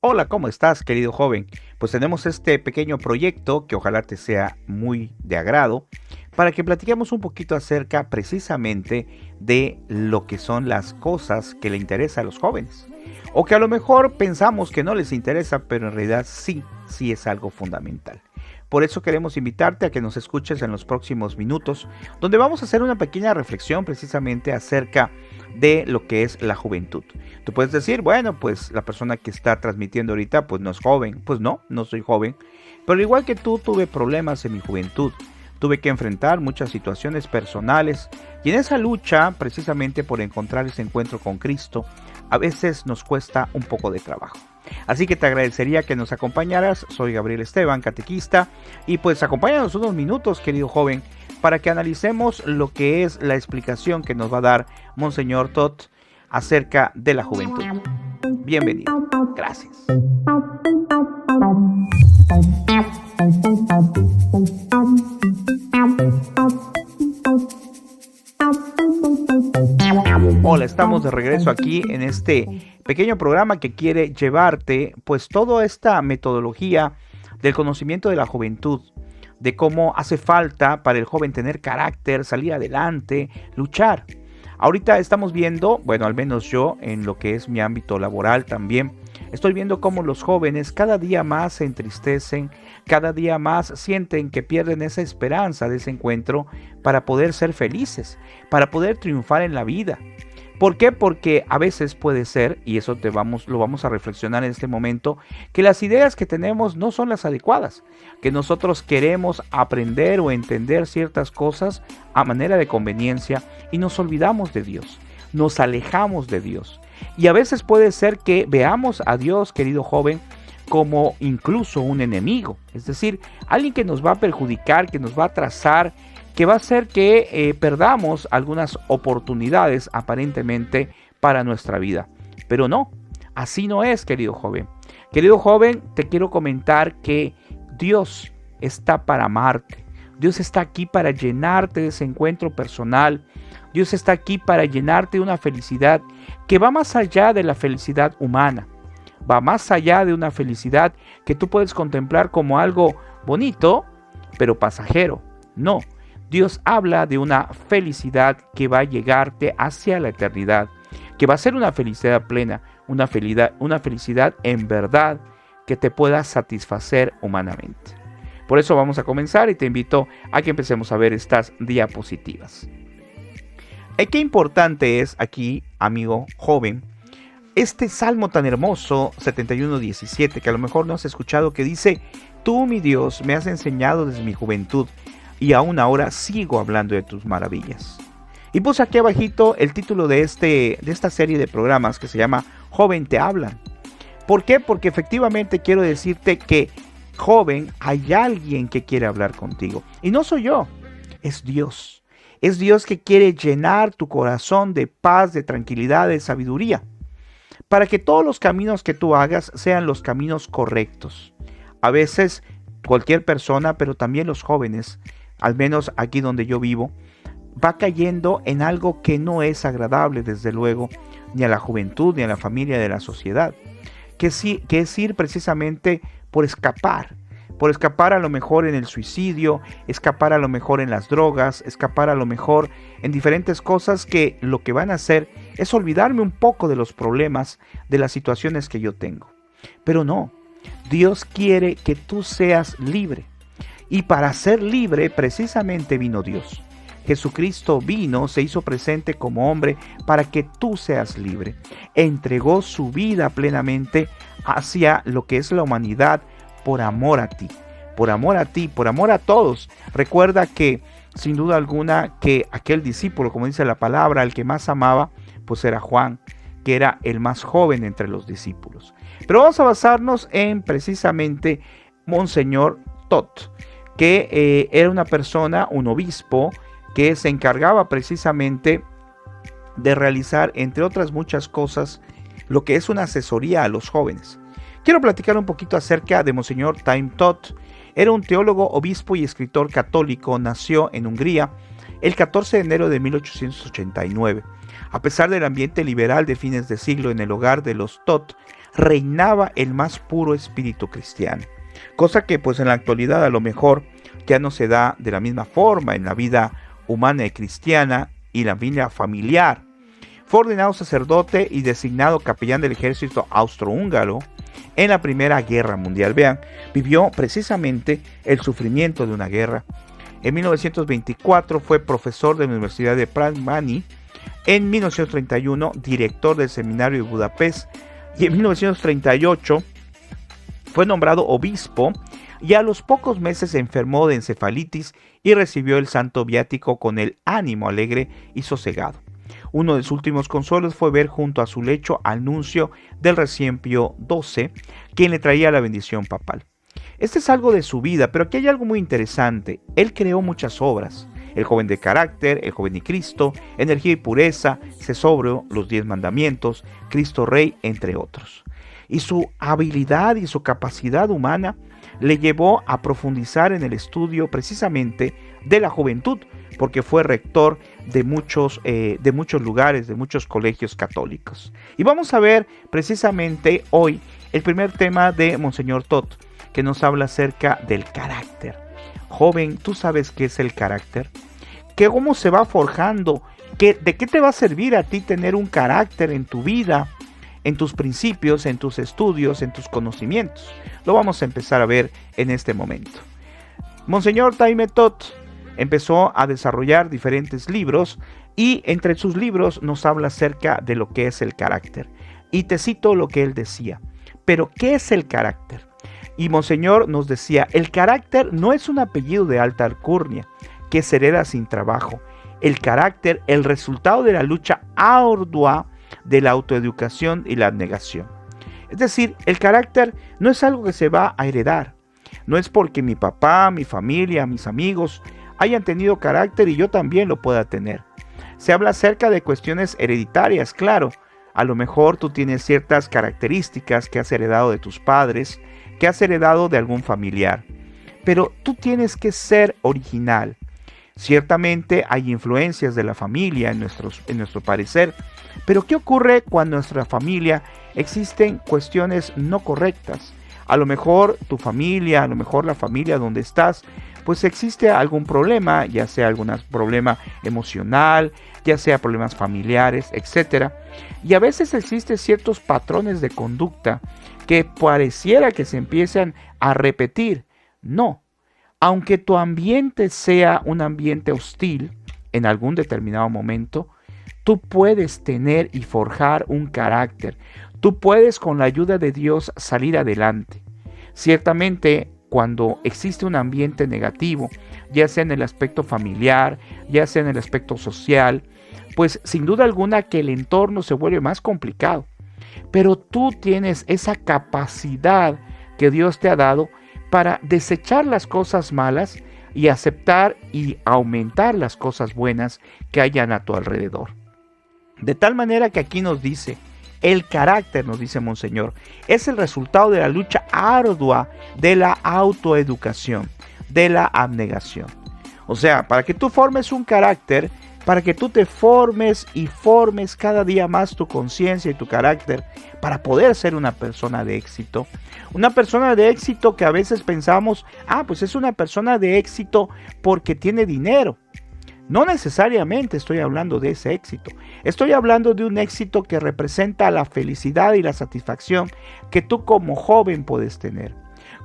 Hola, ¿cómo estás, querido joven? Pues tenemos este pequeño proyecto que ojalá te sea muy de agrado para que platiquemos un poquito acerca precisamente de lo que son las cosas que le interesan a los jóvenes. O que a lo mejor pensamos que no les interesa, pero en realidad sí es algo fundamental. Por eso queremos invitarte a que nos escuches en los próximos minutos, donde vamos a hacer una pequeña reflexión precisamente acerca de lo que es la juventud. Tú puedes decir, bueno, pues la persona que está transmitiendo ahorita pues no es joven. Pues no soy joven. Pero igual que tú tuve problemas en mi juventud. Tuve que enfrentar muchas situaciones personales y en esa lucha precisamente por encontrar ese encuentro con Cristo, a veces nos cuesta un poco de trabajo. Así que te agradecería que nos acompañaras. Soy Gabriel Esteban, catequista, y pues acompáñanos unos minutos, querido joven, para que analicemos lo que es la explicación que nos va a dar Monseñor Todd acerca de la juventud. Bienvenido. Gracias. Hola, estamos de regreso aquí en este pequeño programa que quiere llevarte pues toda esta metodología del conocimiento de la juventud, de cómo hace falta para el joven tener carácter, salir adelante, luchar. Ahorita estamos viendo, bueno, al menos yo en lo que es mi ámbito laboral también, estoy viendo cómo los jóvenes cada día más se entristecen, cada día más sienten que pierden esa esperanza de ese encuentro para poder ser felices, para poder triunfar en la vida. ¿Por qué? Porque a veces puede ser, y eso lo vamos a reflexionar en este momento, que las ideas que tenemos no son las adecuadas, que nosotros queremos aprender o entender ciertas cosas a manera de conveniencia y nos olvidamos de Dios, nos alejamos de Dios. Y a veces puede ser que veamos a Dios, querido joven, como incluso un enemigo, es decir, alguien que nos va a perjudicar, que nos va a trazar, que va a hacer que perdamos algunas oportunidades aparentemente para nuestra vida. Pero no, así no es, querido joven. Querido joven, te quiero comentar que Dios está para amarte. Dios está aquí para llenarte de ese encuentro personal. Dios está aquí para llenarte de una felicidad que va más allá de la felicidad humana. Va más allá de una felicidad que tú puedes contemplar como algo bonito, pero pasajero. No. Dios habla de una felicidad que va a llegarte hacia la eternidad, que va a ser una felicidad plena, una felicidad en verdad que te pueda satisfacer humanamente. Por eso vamos a comenzar y te invito a que empecemos a ver estas diapositivas. Qué importante es aquí, amigo joven, este salmo tan hermoso, 71:17, que a lo mejor no has escuchado, que dice: Tú, mi Dios, me has enseñado desde mi juventud, y aún ahora sigo hablando de tus maravillas. Y puse aquí abajito el título de esta serie de programas que se llama Joven te hablan. ¿Por qué? Porque efectivamente quiero decirte que, joven, hay alguien que quiere hablar contigo. Y no soy yo, es Dios. Es Dios que quiere llenar tu corazón de paz, de tranquilidad, de sabiduría, para que todos los caminos que tú hagas sean los caminos correctos. A veces cualquier persona, pero también los jóvenes, al menos aquí donde yo vivo, va cayendo en algo que no es agradable, desde luego, ni a la juventud, ni a la familia, de la sociedad, que es ir precisamente por escapar a lo mejor en el suicidio, escapar a lo mejor en las drogas, escapar a lo mejor en diferentes cosas que lo que van a hacer es olvidarme un poco de los problemas, de las situaciones que yo tengo. Pero no, Dios quiere que tú seas libre. Y para ser libre precisamente vino Dios. Jesucristo vino, se hizo presente como hombre para que tú seas libre. Entregó su vida plenamente hacia lo que es la humanidad por amor a ti. Por amor a ti, por amor a todos. Recuerda que sin duda alguna que aquel discípulo, como dice la palabra, el que más amaba, pues era Juan, que era el más joven entre los discípulos. Pero vamos a basarnos en precisamente Monseñor Todd, que era una persona, un obispo, que se encargaba precisamente de realizar, entre otras muchas cosas, lo que es una asesoría a los jóvenes. Quiero platicar un poquito acerca de Monseñor Time Todd. Era un teólogo, obispo y escritor católico. Nació en Hungría el 14 de enero de 1889. A pesar del ambiente liberal de fines de siglo en el hogar de los Todd, reinaba el más puro espíritu cristiano. Cosa que pues en la actualidad a lo mejor ya no se da de la misma forma en la vida humana y cristiana y la vida familiar. Fue ordenado sacerdote y designado capellán del ejército austrohúngaro en la Primera Guerra Mundial. Vean, vivió precisamente el sufrimiento de una guerra. En 1924 fue profesor de la Universidad de Pázmány. En 1931 director del seminario de Budapest. Y en 1938 fue nombrado obispo y a los pocos meses se enfermó de encefalitis y recibió el santo viático con el ánimo alegre y sosegado. Uno de sus últimos consuelos fue ver junto a su lecho al nuncio del recién Pío XII, quien le traía la bendición papal. Este es algo de su vida, pero aquí hay algo muy interesante. Él creó muchas obras. El joven de carácter, el joven y Cristo, Energía y pureza, Sé sobrio, Los 10 mandamientos, Cristo Rey, entre otros. Y su habilidad y su capacidad humana le llevó a profundizar en el estudio precisamente de la juventud, porque fue rector de muchos lugares, de muchos colegios católicos. Y vamos a ver precisamente hoy el primer tema de Monseñor Todt, que nos habla acerca del carácter. Joven, ¿tú sabes qué es el carácter? ¿Cómo se va forjando? ¿De qué te va a servir a ti tener un carácter en tu vida, en tus principios, en tus estudios, en tus conocimientos? Lo vamos a empezar a ver en este momento. Monseñor Jaime Todt empezó a desarrollar diferentes libros y entre sus libros nos habla acerca de lo que es el carácter. Y te cito lo que él decía. ¿Pero qué es el carácter? Y Monseñor nos decía, el carácter no es un apellido de alta alcurnia que se hereda sin trabajo. El carácter, el resultado de la lucha ardua de la autoeducación y la abnegación. Es decir, el carácter no es algo que se va a heredar. No es porque mi papá, mi familia, mis amigos hayan tenido carácter y yo también lo pueda tener. Se habla acerca de cuestiones hereditarias, claro. A lo mejor tú tienes ciertas características que has heredado de tus padres, que has heredado de algún familiar. Pero tú tienes que ser original. Ciertamente hay influencias de la familia en nuestro parecer, pero ¿qué ocurre cuando en nuestra familia existen cuestiones no correctas? A lo mejor tu familia, a lo mejor la familia donde estás, pues existe algún problema, ya sea algún problema emocional, ya sea problemas familiares, etc. Y a veces existen ciertos patrones de conducta que pareciera que se empiezan a repetir. No. Aunque tu ambiente sea un ambiente hostil en algún determinado momento, tú puedes tener y forjar un carácter. Tú puedes con la ayuda de Dios salir adelante. Ciertamente, cuando existe un ambiente negativo, ya sea en el aspecto familiar, ya sea en el aspecto social, pues sin duda alguna que el entorno se vuelve más complicado. Pero tú tienes esa capacidad que Dios te ha dado para desechar las cosas malas y aceptar y aumentar las cosas buenas que hayan a tu alrededor. De tal manera que aquí nos dice, el carácter, nos dice Monseñor, es el resultado de la lucha ardua de la autoeducación, de la abnegación. O sea, para que tú formes un carácter, para que tú te formes y formes cada día más tu conciencia y tu carácter para poder ser una persona de éxito. Una persona de éxito que a veces pensamos, pues es una persona de éxito porque tiene dinero. No necesariamente estoy hablando de ese éxito. Estoy hablando de un éxito que representa la felicidad y la satisfacción que tú como joven puedes tener.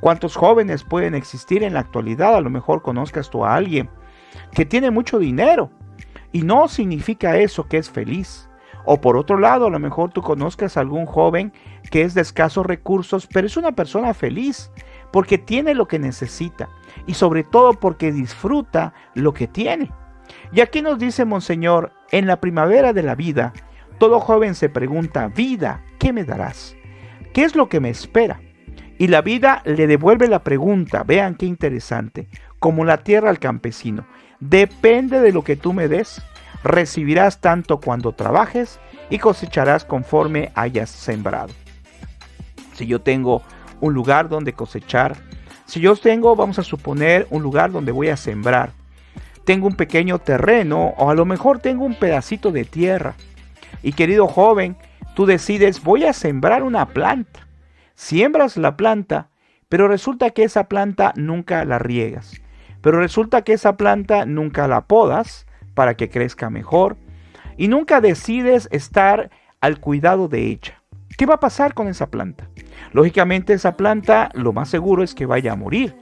¿Cuántos jóvenes pueden existir en la actualidad? A lo mejor conozcas tú a alguien que tiene mucho dinero. Y no significa eso que es feliz. O por otro lado, a lo mejor tú conozcas a algún joven que es de escasos recursos, pero es una persona feliz porque tiene lo que necesita y sobre todo porque disfruta lo que tiene. Y aquí nos dice Monseñor, en la primavera de la vida, todo joven se pregunta, vida, ¿qué me darás? ¿Qué es lo que me espera? Y la vida le devuelve la pregunta, vean qué interesante, como la tierra al campesino. Depende de lo que tú me des, recibirás tanto cuando trabajes y cosecharás conforme hayas sembrado. Si yo tengo un lugar donde cosechar, si yo tengo, vamos a suponer, un lugar donde voy a sembrar, tengo un pequeño terreno o a lo mejor tengo un pedacito de tierra. Y querido joven, tú decides, voy a sembrar una planta. Siembras la planta, pero resulta que esa planta nunca la riegas. Pero resulta que esa planta nunca la podas para que crezca mejor. Y nunca decides estar al cuidado de ella. ¿Qué va a pasar con esa planta? Lógicamente esa planta lo más seguro es que vaya a morir.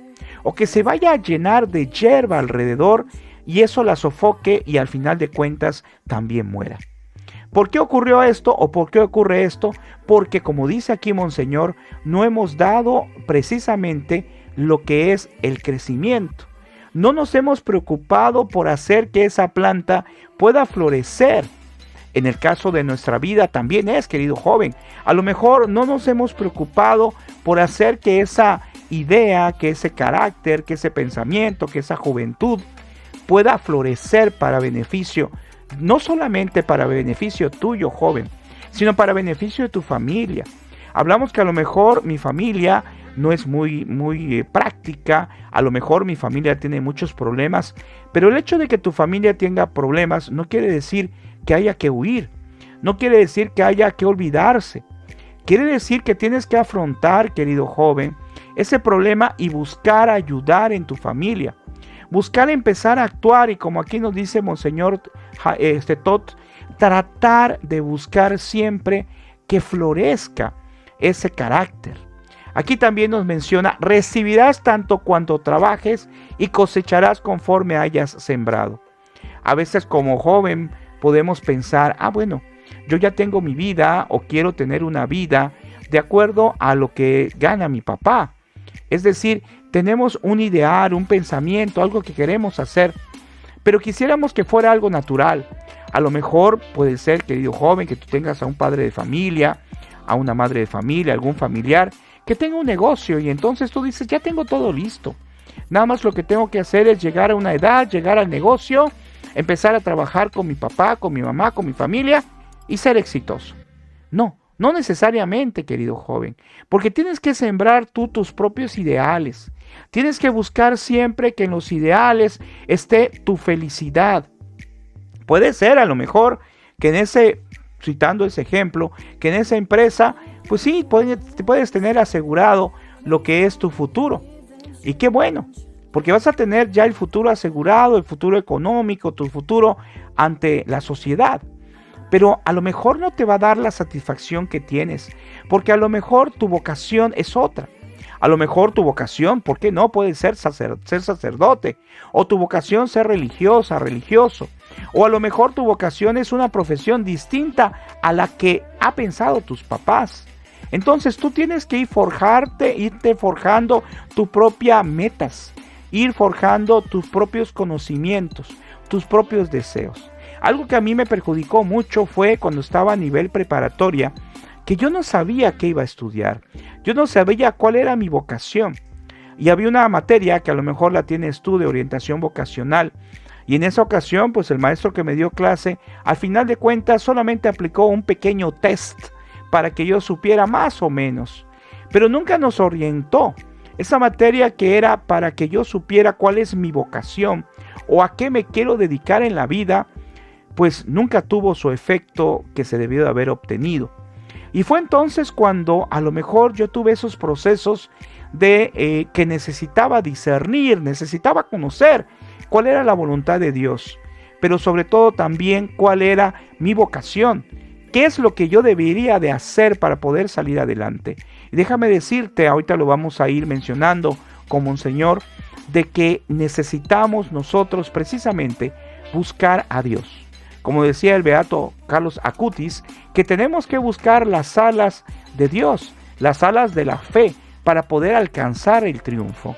O que se vaya a llenar de hierba alrededor y eso la sofoque y al final de cuentas también muera. ¿Por qué ocurrió esto o por qué ocurre esto? Porque como dice aquí Monseñor, no hemos dado precisamente lo que es el crecimiento. No nos hemos preocupado por hacer que esa planta pueda florecer. En el caso de nuestra vida también es, querido joven. A lo mejor no nos hemos preocupado por hacer que esa idea, que ese carácter, que ese pensamiento, que esa juventud pueda florecer para beneficio, no solamente para beneficio tuyo, joven, sino para beneficio de tu familia. Hablamos que a lo mejor mi familia no es muy práctica, a lo mejor mi familia tiene muchos problemas, pero el hecho de que tu familia tenga problemas no quiere decir que haya que huir, no quiere decir que haya que olvidarse. Quiere decir que tienes que afrontar, querido joven, ese problema y buscar ayudar en tu familia. Buscar empezar a actuar y como aquí nos dice Monseñor Tot, tratar de buscar siempre que florezca ese carácter. Aquí también nos menciona, recibirás tanto cuanto trabajes y cosecharás conforme hayas sembrado. A veces como joven podemos pensar, bueno, yo ya tengo mi vida o quiero tener una vida de acuerdo a lo que gana mi papá. Es decir, tenemos un ideal, un pensamiento, algo que queremos hacer, pero quisiéramos que fuera algo natural. A lo mejor puede ser, querido joven, que tú tengas a un padre de familia, a una madre de familia, algún familiar que tenga un negocio y entonces tú dices, ya tengo todo listo. Nada más lo que tengo que hacer es llegar a una edad, llegar al negocio, empezar a trabajar con mi papá, con mi mamá, con mi familia y ser exitoso. No necesariamente, querido joven, porque tienes que sembrar tú tus propios ideales. Tienes que buscar siempre que en los ideales esté tu felicidad. Puede ser a lo mejor que en citando ese ejemplo, que en esa empresa, pues sí, puedes tener asegurado lo que es tu futuro. Y qué bueno, porque vas a tener ya el futuro asegurado, el futuro económico, tu futuro ante la sociedad. Pero a lo mejor no te va a dar la satisfacción que tienes, porque a lo mejor tu vocación es otra. A lo mejor tu vocación, ¿por qué no? Puede ser ser sacerdote, o tu vocación ser religiosa, religioso. O a lo mejor tu vocación es una profesión distinta a la que ha pensado tus papás. Entonces tú tienes que irte forjando tus propias metas, ir forjando tus propios conocimientos, tus propios deseos. Algo que a mí me perjudicó mucho fue cuando estaba a nivel preparatoria, que yo no sabía qué iba a estudiar. Yo no sabía cuál era mi vocación. Y había una materia que a lo mejor la tienes tú de orientación vocacional. Y en esa ocasión, pues el maestro que me dio clase, al final de cuentas solamente aplicó un pequeño test para que yo supiera más o menos. Pero nunca nos orientó. Esa materia que era para que yo supiera cuál es mi vocación o a qué me quiero dedicar en la vida, pues nunca tuvo su efecto que se debió de haber obtenido. Y fue entonces cuando a lo mejor yo tuve esos procesos de que necesitaba discernir, necesitaba conocer cuál era la voluntad de Dios, pero sobre todo también cuál era mi vocación, qué es lo que yo debería de hacer para poder salir adelante. Y déjame decirte, ahorita lo vamos a ir mencionando con Monseñor, de que necesitamos nosotros precisamente buscar a Dios. Como decía el beato Carlos Acutis, que tenemos que buscar las alas de Dios, las alas de la fe, para poder alcanzar el triunfo.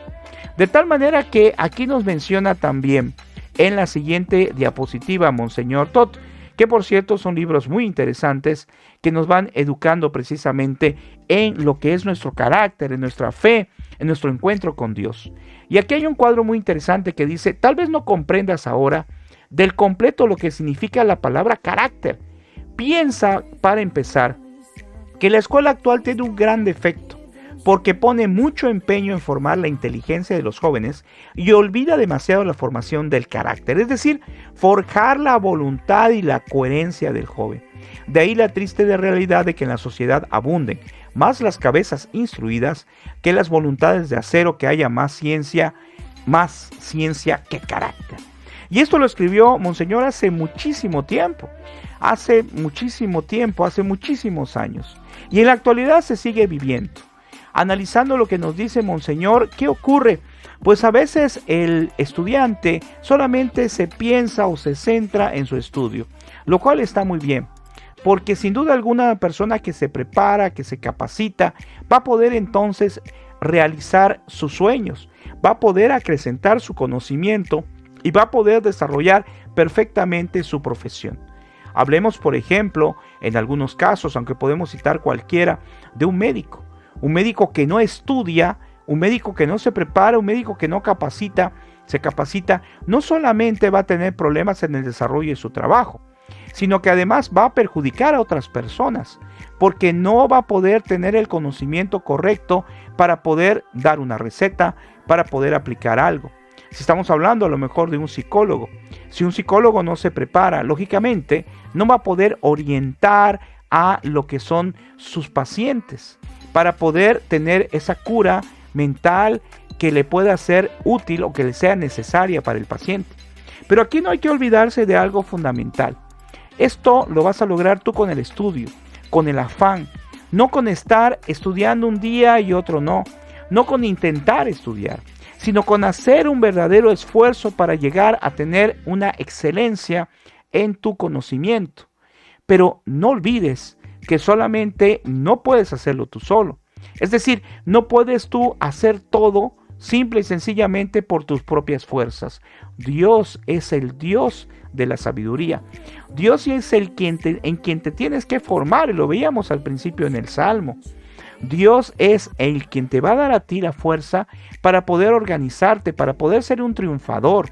De tal manera que aquí nos menciona también en la siguiente diapositiva Monseñor Tot, que por cierto son libros muy interesantes que nos van educando precisamente en lo que es nuestro carácter, en nuestra fe, en nuestro encuentro con Dios. Y aquí hay un cuadro muy interesante que dice, tal vez no comprendas ahora del completo lo que significa la palabra carácter. Piensa, para empezar, que la escuela actual tiene un gran defecto. porque pone mucho empeño en formar la inteligencia de los jóvenes y olvida demasiado la formación del carácter, es decir, forjar la voluntad y la coherencia del joven. De ahí la triste realidad de que en la sociedad abunden más las cabezas instruidas que las voluntades de acero, que haya más ciencia que carácter. Y esto lo escribió Monseñor hace muchísimo tiempo, hace muchísimos años. Y en la actualidad se sigue viviendo. Analizando lo que nos dice Monseñor, ¿qué ocurre? Pues a veces el estudiante solamente se piensa o se centra en su estudio, lo cual está muy bien, porque sin duda alguna persona que se prepara, que se capacita, va a poder entonces realizar sus sueños, va a poder acrecentar su conocimiento y va a poder desarrollar perfectamente su profesión. Hablemos, por ejemplo, en algunos casos, aunque podemos citar cualquiera, de un médico que no estudia, un médico que no se prepara, un médico que no se capacita, no solamente va a tener problemas en el desarrollo de su trabajo, sino que además va a perjudicar a otras personas, porque no va a poder tener el conocimiento correcto para poder dar una receta, para poder aplicar algo. Si estamos hablando a lo mejor de un psicólogo, si un psicólogo no se prepara, lógicamente no va a poder orientar a lo que son sus pacientes para poder tener esa cura mental que le pueda ser útil o que le sea necesaria para el paciente. Pero aquí no hay que olvidarse de algo fundamental. Esto lo vas a lograr tú con el estudio, con el afán, no con estar estudiando un día y otro no con intentar estudiar, sino con hacer un verdadero esfuerzo para llegar a tener una excelencia en tu conocimiento. Pero no olvides que solamente no puedes hacerlo tú solo. Es decir, no puedes tú hacer todo simple y sencillamente por tus propias fuerzas. Dios es el Dios de la sabiduría. Dios es en quien te tienes que formar, y lo veíamos al principio en el Salmo. Dios es el quien te va a dar a ti la fuerza para poder organizarte, para poder ser un triunfador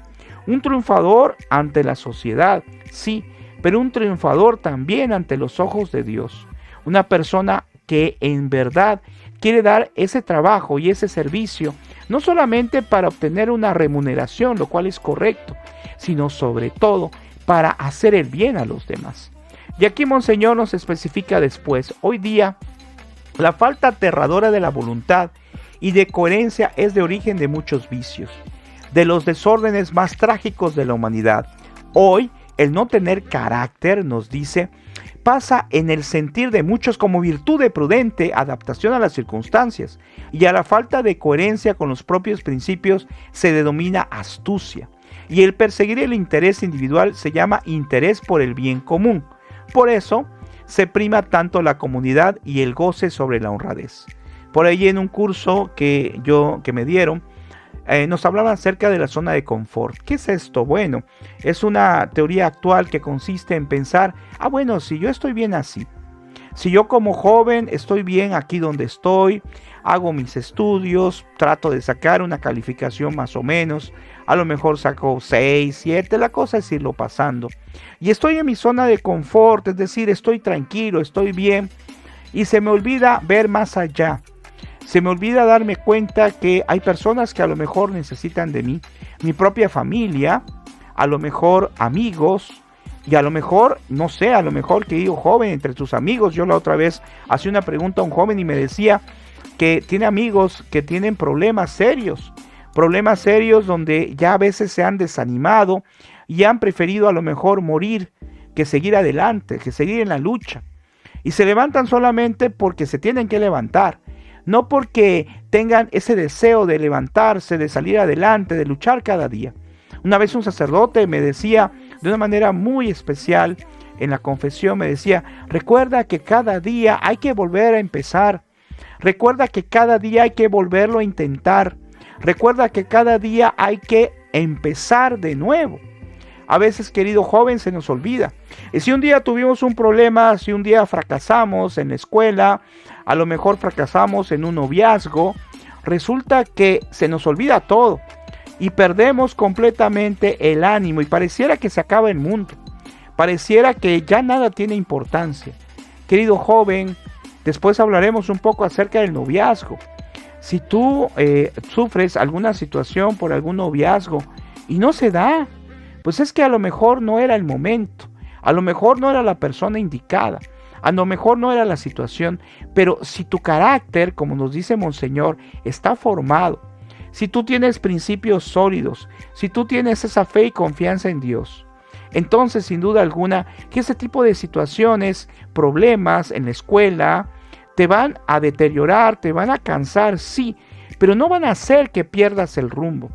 ante la sociedad, sí, pero un triunfador también ante los ojos de Dios. Una persona que en verdad quiere dar ese trabajo y ese servicio, no solamente para obtener una remuneración, lo cual es correcto, sino sobre todo para hacer el bien a los demás. Y aquí Monseñor nos especifica después, hoy día la falta aterradora de la voluntad y de coherencia es de origen de muchos vicios, de los desórdenes más trágicos de la humanidad. Hoy, el no tener carácter, nos dice, pasa en el sentir de muchos como virtud de prudente adaptación a las circunstancias, y a la falta de coherencia con los propios principios se denomina astucia, y el perseguir el interés individual se llama interés por el bien común. Por eso se prima tanto la comunidad y el goce sobre la honradez. Por ahí en un curso que me dieron, nos hablaban acerca de la zona de confort. ¿Qué es esto? Bueno, es una teoría actual que consiste en pensar, bueno, si yo estoy bien así, si yo como joven estoy bien aquí donde estoy, hago mis estudios, trato de sacar una calificación más o menos, a lo mejor saco 6, 7, la cosa es irlo pasando. Y estoy en mi zona de confort, es decir, estoy tranquilo, estoy bien, y se me olvida ver más allá. Se me olvida darme cuenta que hay personas que a lo mejor necesitan de mí, mi propia familia, a lo mejor amigos, y a lo mejor, no sé, a lo mejor querido joven, entre tus amigos. Yo la otra vez hacía una pregunta a un joven y me decía que tiene amigos que tienen problemas serios donde ya a veces se han desanimado y han preferido a lo mejor morir que seguir adelante, que seguir en la lucha. Y se levantan solamente porque se tienen que levantar. No porque tengan ese deseo de levantarse, de salir adelante, de luchar cada día. Una vez un sacerdote me decía de una manera muy especial en la confesión, me decía, recuerda que cada día hay que volver a empezar. Recuerda que cada día hay que volverlo a intentar. Recuerda que cada día hay que empezar de nuevo. A veces, querido joven, se nos olvida. Y si un día tuvimos un problema, si un día fracasamos en la escuela, a lo mejor fracasamos en un noviazgo, resulta que se nos olvida todo y perdemos completamente el ánimo y pareciera que se acaba el mundo. Pareciera que ya nada tiene importancia. Querido joven, después hablaremos un poco acerca del noviazgo. Si tú sufres alguna situación por algún noviazgo y no se da, pues es que a lo mejor no era el momento, a lo mejor no era la persona indicada, a lo mejor no era la situación, pero si tu carácter, como nos dice Monseñor, está formado, si tú tienes principios sólidos, si tú tienes esa fe y confianza en Dios, entonces sin duda alguna que ese tipo de situaciones, problemas en la escuela, te van a deteriorar, te van a cansar, sí, pero no van a hacer que pierdas el rumbo.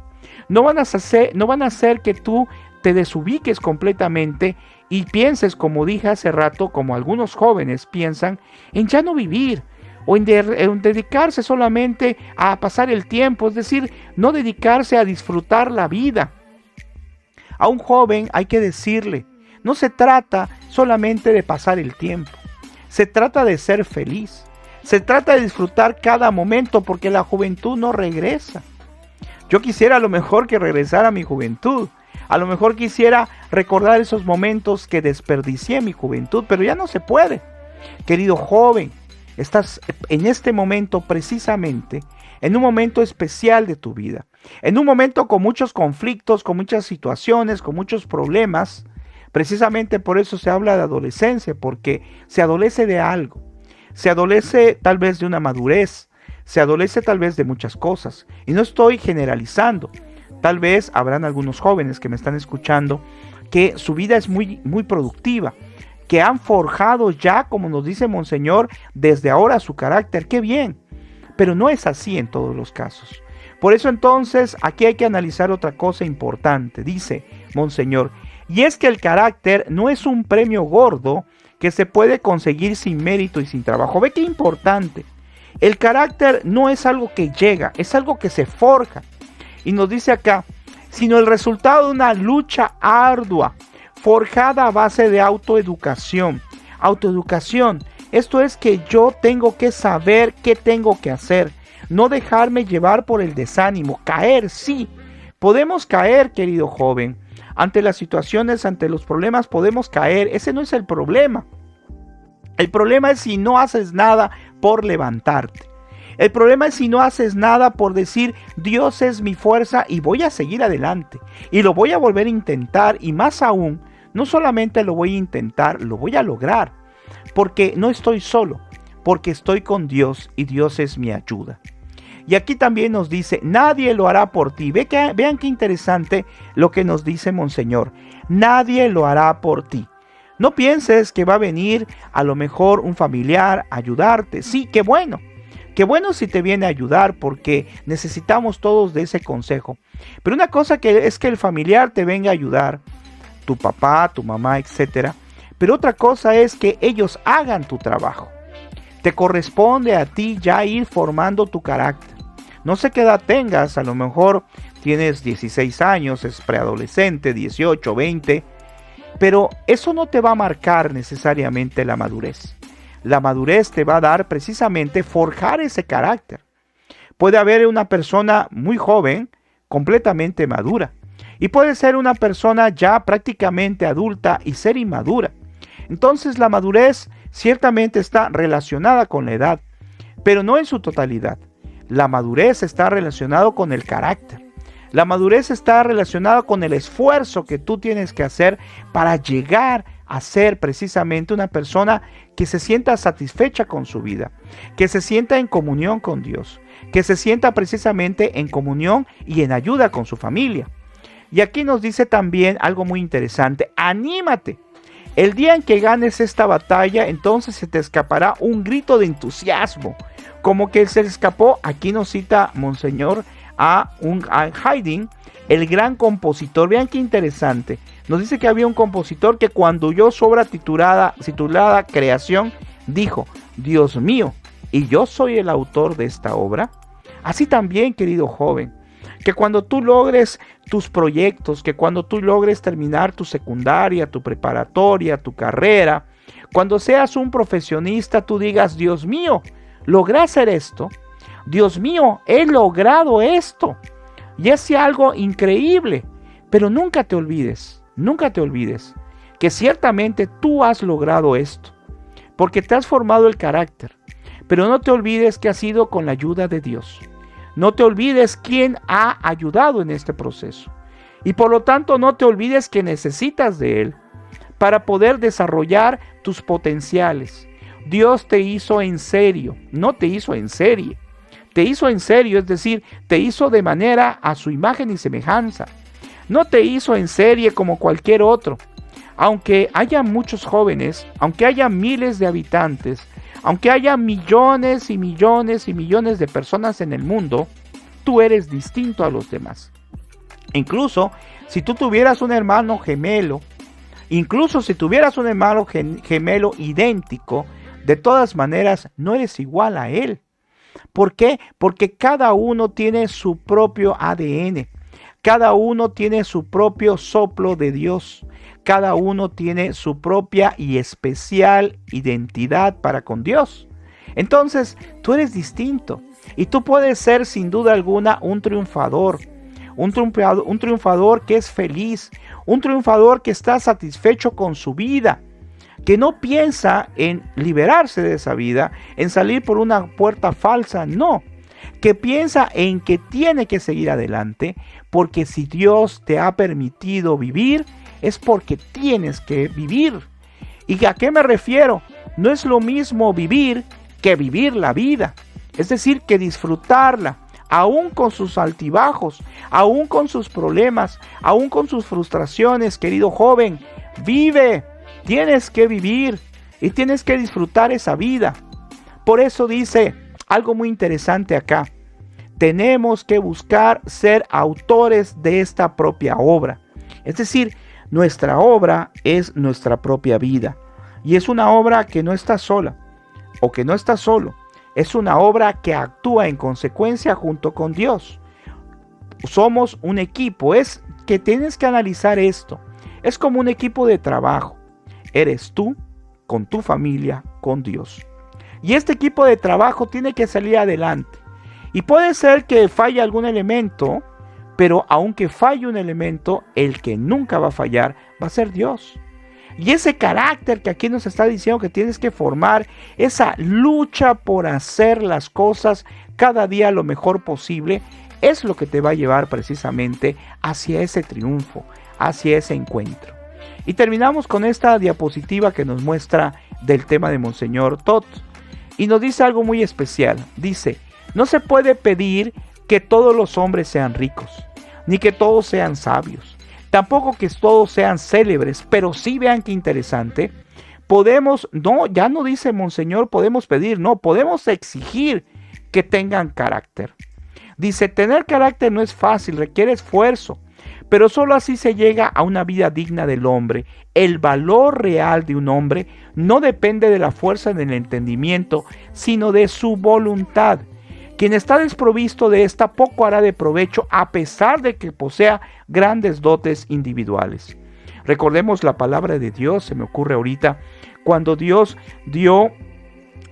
No van a hacer que tú te desubiques completamente y pienses, como dije hace rato, como algunos jóvenes piensan, en ya no vivir o en dedicarse solamente a pasar el tiempo, es decir, no dedicarse a disfrutar la vida. A un joven hay que decirle, no se trata solamente de pasar el tiempo, se trata de ser feliz. Se trata de disfrutar cada momento porque la juventud no regresa. Yo quisiera a lo mejor que regresara mi juventud. A lo mejor quisiera recordar esos momentos que desperdicié en mi juventud, pero ya no se puede. Querido joven, estás en este momento precisamente, en un momento especial de tu vida. En un momento con muchos conflictos, con muchas situaciones, con muchos problemas. Precisamente por eso se habla de adolescencia, porque se adolece de algo. Se adolece tal vez de una madurez, se adolece tal vez de muchas cosas. Y no estoy generalizando. Tal vez habrán algunos jóvenes que me están escuchando que su vida es muy productiva, que han forjado ya, como nos dice Monseñor, desde ahora su carácter. ¡Qué bien! Pero no es así en todos los casos. Por eso entonces aquí hay que analizar otra cosa importante. Dice Monseñor, y es que el carácter no es un premio gordo que se puede conseguir sin mérito y sin trabajo. Ve qué importante. El carácter no es algo que llega, es algo que se forja. Y nos dice acá, sino el resultado de una lucha ardua, forjada a base de autoeducación. Autoeducación, esto es que yo tengo que saber qué tengo que hacer. No dejarme llevar por el desánimo. Caer, sí. Podemos caer, querido joven. Ante las situaciones, ante los problemas podemos caer. Ese no es el problema. El problema es si no haces nada por levantarte. El problema es si no haces nada por decir, Dios es mi fuerza y voy a seguir adelante. Y lo voy a volver a intentar y más aún, no solamente lo voy a intentar, lo voy a lograr. Porque no estoy solo, porque estoy con Dios y Dios es mi ayuda. Y aquí también nos dice, nadie lo hará por ti. Vean qué interesante lo que nos dice Monseñor. Nadie lo hará por ti. No pienses que va a venir a lo mejor un familiar a ayudarte. Sí, qué bueno. Qué bueno si te viene a ayudar porque necesitamos todos de ese consejo. Pero una cosa que es que el familiar te venga a ayudar, tu papá, tu mamá, etc. Pero otra cosa es que ellos hagan tu trabajo. Te corresponde a ti ya ir formando tu carácter. No sé qué edad tengas, a lo mejor tienes 16 años, es preadolescente, 18, 20, pero eso no te va a marcar necesariamente la madurez. La madurez te va a dar precisamente forjar ese carácter. Puede haber una persona muy joven, completamente madura, y puede ser una persona ya prácticamente adulta y ser inmadura. Entonces la madurez ciertamente está relacionada con la edad, pero no en su totalidad. La madurez está relacionada con el carácter. La madurez está relacionada con el esfuerzo que tú tienes que hacer para llegar a ser precisamente una persona que se sienta satisfecha con su vida, que se sienta en comunión con Dios, que se sienta precisamente en comunión y en ayuda con su familia. Y aquí nos dice también algo muy interesante, anímate. El día en que ganes esta batalla, entonces se te escapará un grito de entusiasmo, como que se le escapó, aquí nos cita Monseñor, a Haydn, el gran compositor. Vean qué interesante. Nos dice que había un compositor que cuando oyó su obra titulada Creación, dijo, Dios mío, ¿y yo soy el autor de esta obra? Así también, querido joven, que cuando tú logres tus proyectos, que cuando tú logres terminar tu secundaria, tu preparatoria, tu carrera, cuando seas un profesionista, tú digas, Dios mío, logré hacer esto. Dios mío, he logrado esto. Y es algo increíble. Pero nunca te olvides que ciertamente tú has logrado esto. Porque te has formado el carácter. Pero no te olvides que ha sido con la ayuda de Dios. No te olvides quién ha ayudado en este proceso. Y por lo tanto no te olvides que necesitas de Él para poder desarrollar tus potenciales. Dios te hizo en serio, no te hizo en serie. Te hizo en serio, es decir, te hizo de manera a su imagen y semejanza. No te hizo en serie como cualquier otro. Aunque haya muchos jóvenes, aunque haya miles de habitantes, aunque haya millones y millones y millones de personas en el mundo, tú eres distinto a los demás. Incluso si tú tuvieras un hermano gemelo, idéntico, de todas maneras no eres igual a él. ¿Por qué? Porque cada uno tiene su propio ADN, cada uno tiene su propio soplo de Dios, cada uno tiene su propia y especial identidad para con Dios. Entonces, tú eres distinto y tú puedes ser sin duda alguna un triunfador. Un triunfador que es feliz, un triunfador que está satisfecho con su vida, que no piensa en liberarse de esa vida, en salir por una puerta falsa, no, que piensa en que tiene que seguir adelante, porque si Dios te ha permitido vivir, es porque tienes que vivir. ¿Y a qué me refiero? No es lo mismo vivir que vivir la vida, es decir, que disfrutarla. Aún con sus altibajos, aún con sus problemas, aún con sus frustraciones, querido joven, vive, tienes que vivir y tienes que disfrutar esa vida. Por eso dice algo muy interesante acá, tenemos que buscar ser autores de esta propia obra. Es decir, nuestra obra es nuestra propia vida y es una obra que no está sola o que no está solo. Es una obra que actúa en consecuencia junto con Dios. Somos un equipo, es que tienes que analizar esto. Es como un equipo de trabajo. Eres tú con tu familia, con Dios. Y este equipo de trabajo tiene que salir adelante. Y puede ser que falle algún elemento, pero aunque falle un elemento, el que nunca va a fallar va a ser Dios. Y ese carácter que aquí nos está diciendo que tienes que formar, esa lucha por hacer las cosas cada día lo mejor posible, es lo que te va a llevar precisamente hacia ese triunfo, hacia ese encuentro. Y terminamos con esta diapositiva que nos muestra del tema de Monseñor Tot. Y nos dice algo muy especial. Dice, no se puede pedir que todos los hombres sean ricos, ni que todos sean sabios. Tampoco que todos sean célebres, pero sí vean qué interesante. Podemos, ya no dice Monseñor, podemos pedir, no, podemos exigir que tengan carácter. Dice, tener carácter no es fácil, requiere esfuerzo, pero solo así se llega a una vida digna del hombre. El valor real de un hombre no depende de la fuerza del entendimiento, sino de su voluntad. Quien está desprovisto de esta poco hará de provecho a pesar de que posea grandes dotes individuales. Recordemos la palabra de Dios, se me ocurre ahorita, cuando Dios dio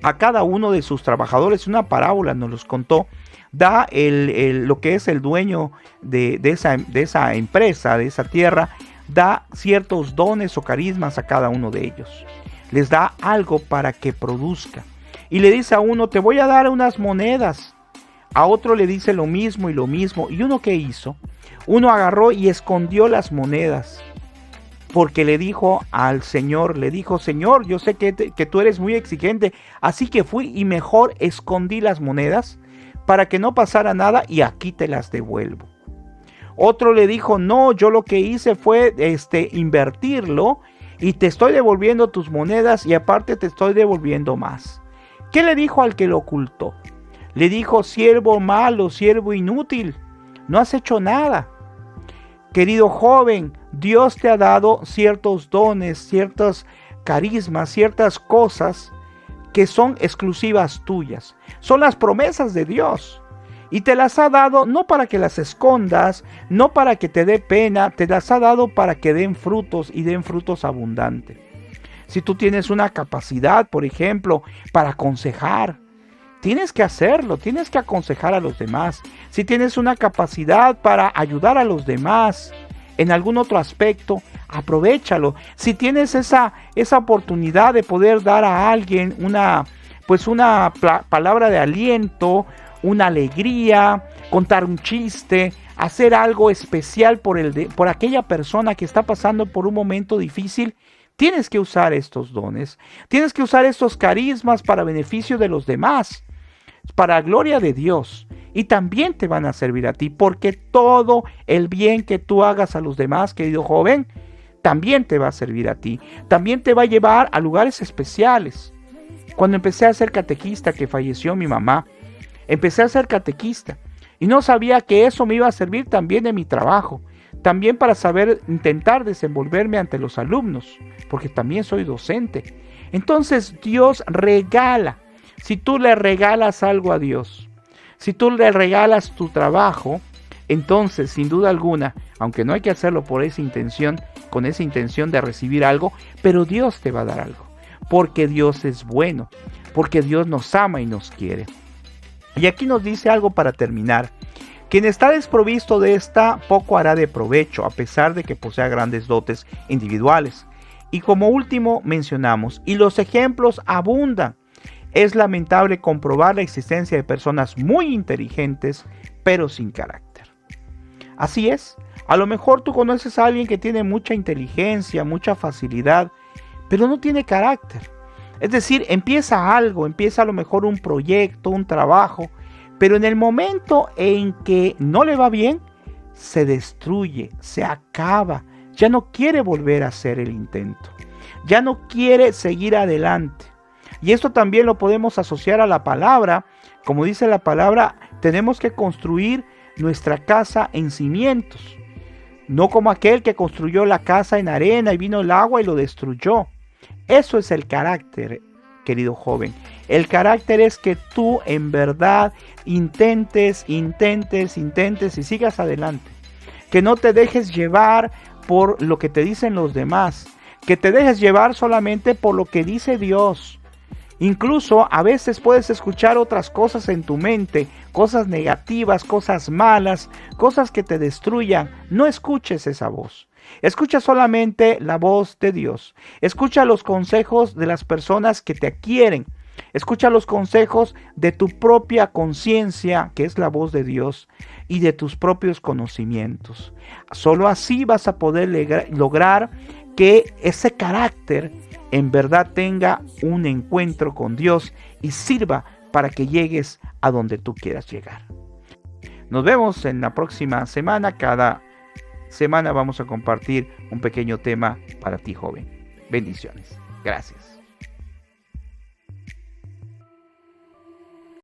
a cada uno de sus trabajadores una parábola, nos los contó, da lo que es el dueño de esa empresa, de esa tierra, da ciertos dones o carismas a cada uno de ellos. Les da algo para que produzca. Y le dice a uno, te voy a dar unas monedas. A otro le dice lo mismo. ¿Y uno qué hizo? Uno agarró y escondió las monedas. Porque le dijo al Señor, Señor, yo sé que tú eres muy exigente. Así que fui y mejor escondí las monedas para que no pasara nada y aquí te las devuelvo. Otro le dijo, no, yo lo que hice fue invertirlo y te estoy devolviendo tus monedas y aparte te estoy devolviendo más. ¿Qué le dijo al que lo ocultó? Le dijo, siervo malo, siervo inútil, no has hecho nada. Querido joven, Dios te ha dado ciertos dones, ciertos carismas, ciertas cosas que son exclusivas tuyas. Son las promesas de Dios. Y te las ha dado no para que las escondas, no para que te dé pena, te las ha dado para que den frutos y den frutos abundantes. Si tú tienes una capacidad, por ejemplo, para aconsejar, tienes que hacerlo, tienes que aconsejar a los demás. Si tienes una capacidad para ayudar a los demás en algún otro aspecto, aprovéchalo. Si tienes esa oportunidad de poder dar a alguien una palabra de aliento, una alegría, contar un chiste, hacer algo especial por aquella persona que está pasando por un momento difícil. Tienes que usar estos dones, tienes que usar estos carismas para beneficio de los demás, para gloria de Dios. Y también te van a servir a ti, porque todo el bien que tú hagas a los demás, querido joven, también te va a servir a ti. También te va a llevar a lugares especiales. Cuando empecé a ser catequista, que falleció mi mamá, empecé a ser catequista y no sabía que eso me iba a servir también en mi trabajo, también para saber intentar desenvolverme ante los alumnos, porque también soy docente. Entonces Dios regala. Si tú le regalas algo a Dios, si tú le regalas tu trabajo, entonces sin duda alguna, aunque no hay que hacerlo por esa intención, con esa intención de recibir algo, pero Dios te va a dar algo, porque Dios es bueno, porque Dios nos ama y nos quiere. Y aquí nos dice algo para terminar: quien está desprovisto de esta, poco hará de provecho, a pesar de que posea grandes dotes individuales. Y como último mencionamos, y los ejemplos abundan. Es lamentable comprobar la existencia de personas muy inteligentes, pero sin carácter. Así es, a lo mejor tú conoces a alguien que tiene mucha inteligencia, mucha facilidad, pero no tiene carácter. Es decir, empieza algo, empieza a lo mejor un proyecto, un trabajo, pero en el momento en que no le va bien, se destruye, se acaba, ya no quiere volver a hacer el intento, ya no quiere seguir adelante. Y esto también lo podemos asociar a la palabra. Como dice la palabra, tenemos que construir nuestra casa en cimientos, no como aquel que construyó la casa en arena y vino el agua y lo destruyó. Eso es el carácter, querido joven. El carácter es que tú en verdad intentes y sigas adelante. Que no te dejes llevar por lo que te dicen los demás. Que te dejes llevar solamente por lo que dice Dios. Incluso a veces puedes escuchar otras cosas en tu mente, cosas negativas, cosas malas, cosas que te destruyan. No escuches esa voz. Escucha solamente la voz de Dios. Escucha los consejos de las personas que te quieren. Escucha los consejos de tu propia conciencia, que es la voz de Dios, y de tus propios conocimientos. Solo así vas a poder lograr que ese carácter en verdad tenga un encuentro con Dios y sirva para que llegues a donde tú quieras llegar. Nos vemos en la próxima semana. Cada semana vamos a compartir un pequeño tema para ti, joven. Bendiciones. Gracias.